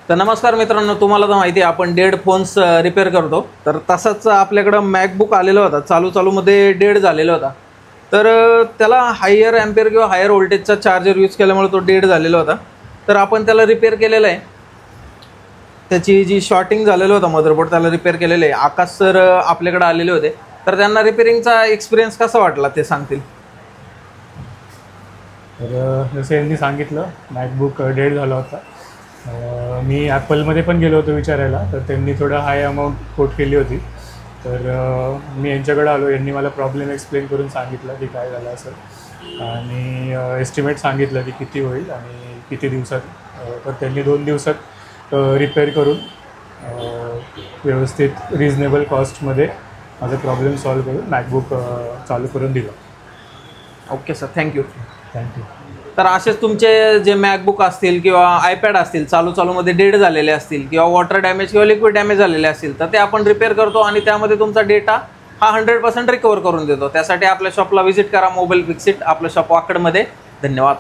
तर नमस्कार मित्रांनो, तुम्हाला तर माहिती आहे आपण डेड फोन्स रिपेअर करतो. तर तसाच आपल्याकडं मॅकबुक आलेला होता, चालूमध्ये डेड झालेला होता. तर त्याला हायर ॲम्पियर किंवा हायर व्होल्टेजचा चार्जर यूज केल्यामुळे तो डेड झालेला होता. तर आपण त्याला रिपेअर केलेलं आहे. त्याची जी शॉर्टिंग झालेलं होतं मदरबोर्ड त्याला रिपेअर केलेलं आहे. आकाश सर आपल्याकडे आलेले होते, तर त्यांना रिपेअरिंगचा एक्सपिरियन्स कसा वाटला ते सांगतील. तर जसं यांनी सांगितलं, मॅकबुक डेड झाला होता. मी ॲपलमध्ये पण गेलो होतो विचारायला, तर त्यांनी थोडं हाय अमाऊंट कोट केली होती. तर मी यांच्याकडे आलो, यांनी मला प्रॉब्लेम एक्सप्लेन करून सांगितलं की काय झालं असं, आणि एस्टिमेट सांगितलं की किती होईल आणि किती दिवसात. तर त्यांनी 2 दिवसात रिपेअर करून व्यवस्थित रिजनेबल कॉस्टमध्ये माझा प्रॉब्लेम सॉल्व करून मॅकबुक चालू करून दिलं. Okay sir, thank you. थँक्यू. तर असेच तुमचे जे मॅकबुक असतील किंवा आयपॅड असतील चालूमध्ये डेड झालेले असतील किंवा वॉटर डॅमेज किंवा लिक्विड डॅमेज झालेले असतील, तर ते आपण रिपेअर करतो आणि त्यामध्ये तुमचा डेटा हा 100% रिकवर करून देतो. त्यासाठी आपल्या शॉपला व्हिजिट करा, मोबाईल फिक्सिट. आपलं शॉप वाकडमध्ये. धन्यवाद.